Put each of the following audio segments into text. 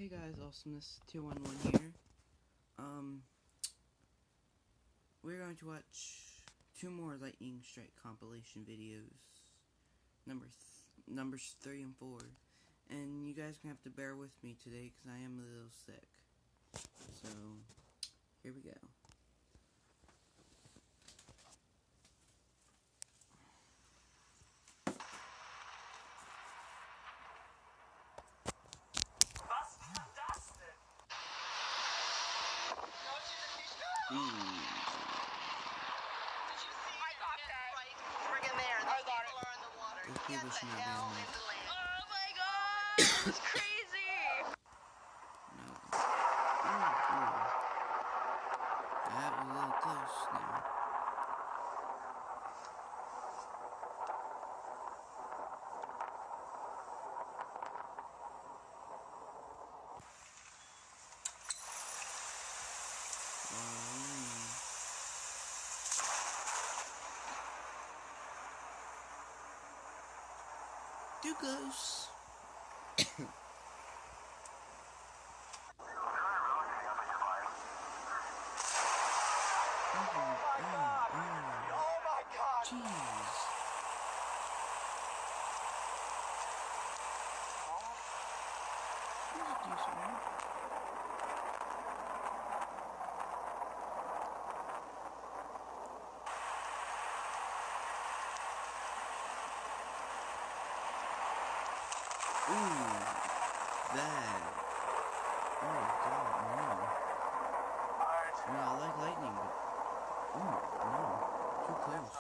Hey guys, Awesomeness 211 here. We're going to watch two more Lightning Strike compilation videos, numbers 3 and 4, and you guys are going to have to bear with me today because I am a little sick. So, here we go. Did you see? I got that. Right, bring him there. Those people are in the water. Get the hell into land. Oh my god! That's crazy! No. That was a little close now. Too close. Oh my god! Jeez. That's a decent one. Ooh, that. Oh god, no. No, I like lightning, but ooh, no, too close.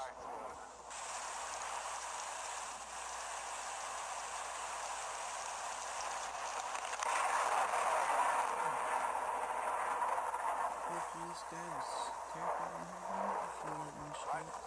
Hopefully this guy's terrifying before lightning strikes.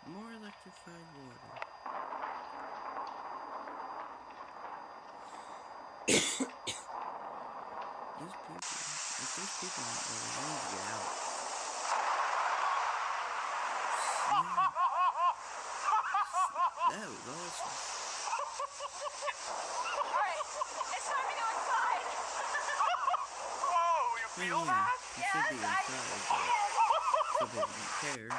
More electrified water. Those people, if there's people out there, they need to get out. That was awesome. Alright, it's time to go inside! Whoa, you feel that? You should be inside, but so they don't care.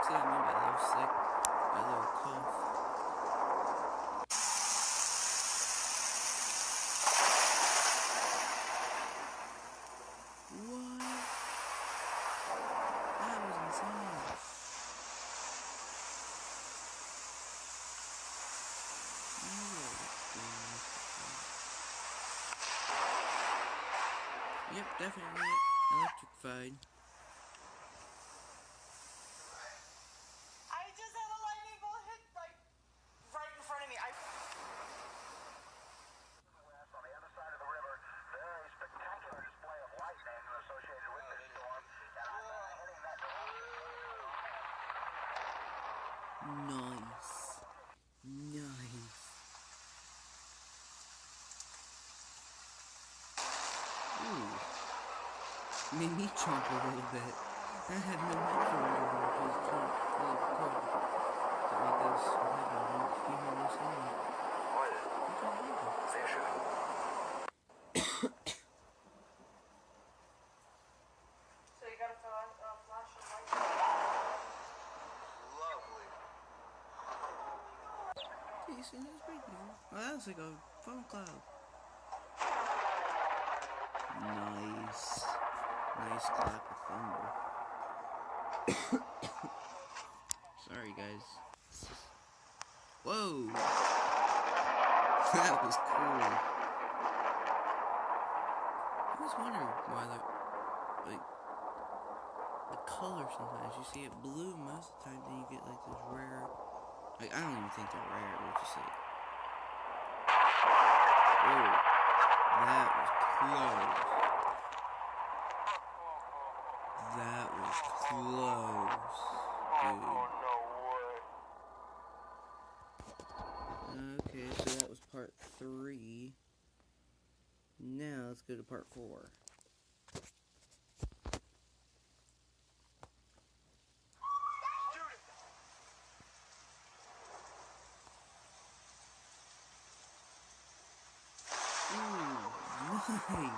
See what I mean by that? It's like a little cough. What? That was insane. Yep, definitely electrified. I just had a lightning bolt hit, like, right in front of me. On the other side of the river, very spectacular display of lightning associated with this storm, and I'm heading that direction. Nice. Nice. Ooh. Made me chomp a little bit. I had no headphones on because it's too really cold. But like this, I had a few more this long. So you got a flash of light. Lovely. Decent, that's pretty good. Well, that was like a phone cloud. Nice. Nice clap of thunder. Sorry, guys. Whoa! That was cool. I was wondering why like, the color sometimes, you see it blue most of the time, then you get like this rare, like, I don't even think they're rare, they're just like that was close. That was close, dude. Okay, so that was part 3. Now let's go to part 4. Ooh, nice.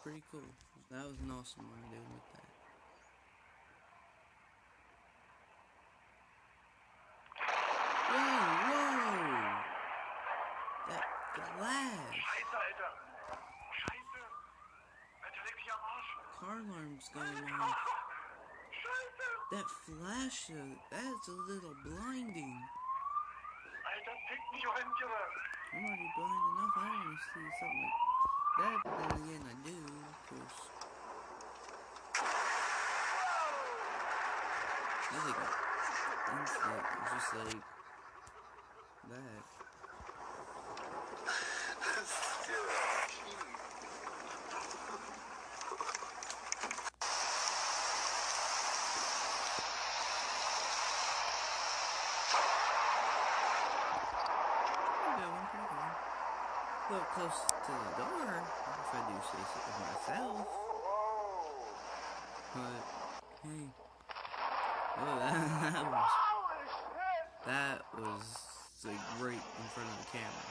Pretty cool. That was an awesome one doing with that. Whoa! That flash! Car alarm's going off. That flash, that's a little blinding. I'm already blind enough. I don't want to see something like that, but then again, I do, of course. That's like an instant. It's just like that. A little close to the door, if I do say so myself. But hey, oh, that was like right in front of the camera.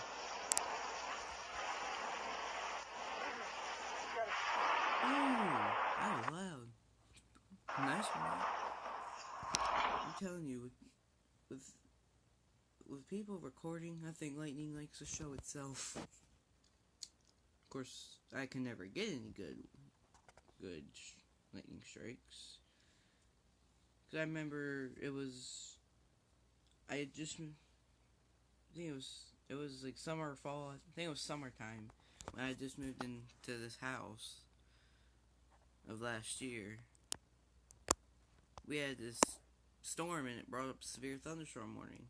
Oh, that was loud. Nice one. I'm telling you, with people recording, I think lightning likes to show itself. Of course, I can never get any good lightning strikes. Cause I remember it was like summer or fall. I think it was summertime when I just moved into this house of last year. We had this storm and it brought up severe thunderstorm warning.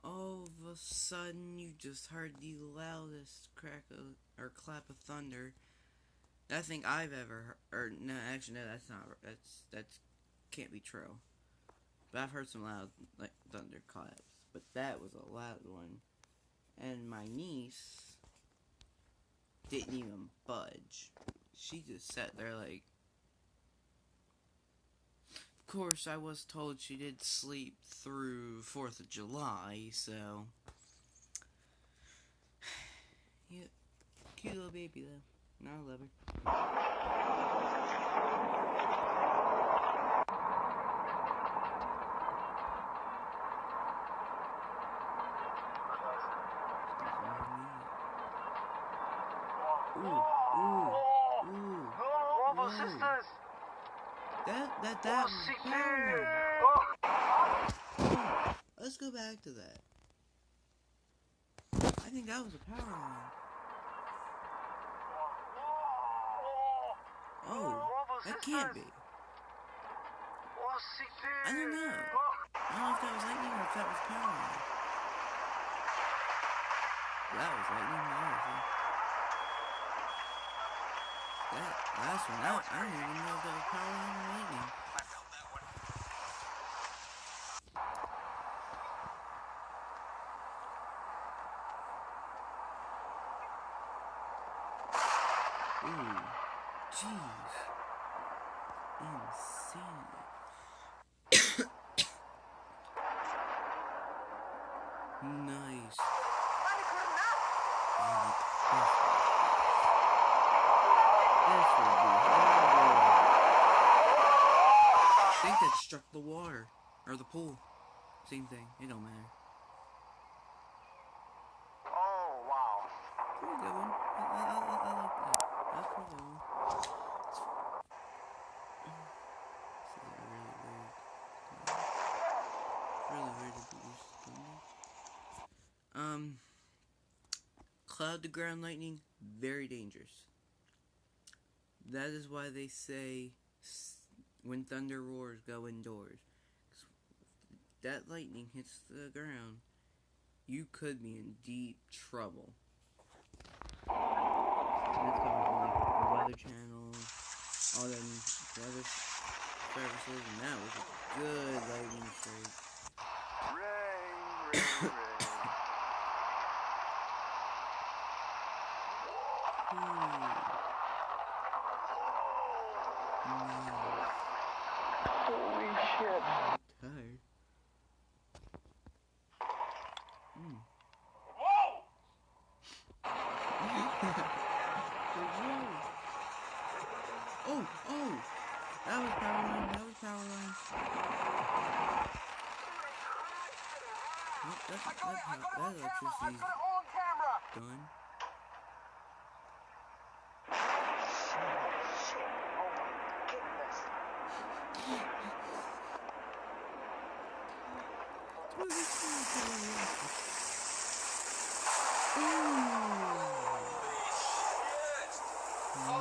All of a sudden, you just heard the loudest clap of thunder I think I've ever heard. Or no, actually, no, that's can't be true. But I've heard some loud like thunder claps, but that was a loud one. And my niece didn't even budge. She just sat there like. Of course, I was told she did sleep through 4th of July, so. Yeah, cute little baby though. No, I love her. Ooh. That was power. Let's go back to that. I think that was a power line. Oh, that can't be. I don't know. I don't know if that was lightning or if that was power line. That was lightning, obviously. That last one, I don't even know if that was power line or lightning. Ooh, jeez. Insane. Nice. This will be horrible. I think that struck the water. Or the pool. Same thing. It don't matter. Oh, wow. Pretty good one. I like that. That's pretty good one. This is really weird. Really weird to be used to doing this. Cloud to ground lightning, very dangerous. That is why they say when thunder roars, go indoors. that lightning hits the ground, you could be in deep trouble. And that's coming from like the Weather Channel, all them weather services, and that was a good lightning strike. Rain. Holy shit. I'm tired. Oh! That was power line. Oh, that electricity's done.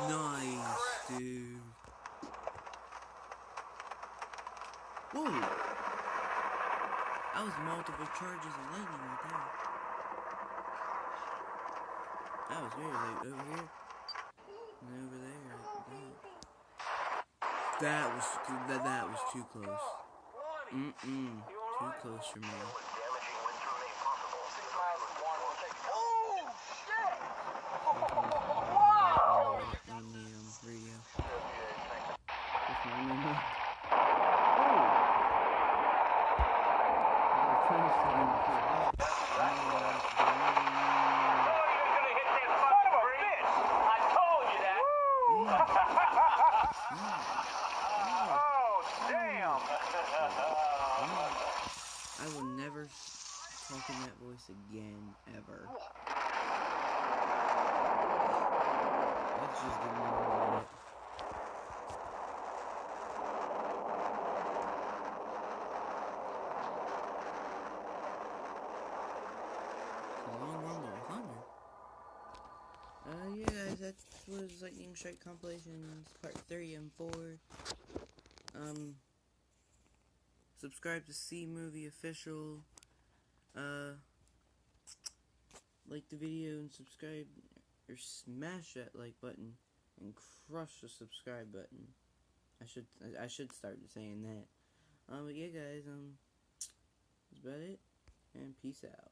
Nice, dude. Whoa! That was multiple charges of lightning right there. That was weird, like over here and over there, like that. That was too close. Too close for me. On the radio. What's my number? I will never talk in that voice again, ever. Let's just ignore it. It's a long rumble of thunder. Yeah guys, that was Lightning Strike Compilations Part 3 and 4. Subscribe to C Movie Official. Like the video and subscribe, or smash that like button and crush the subscribe button. I should start saying that. But yeah guys, that's about it, and peace out.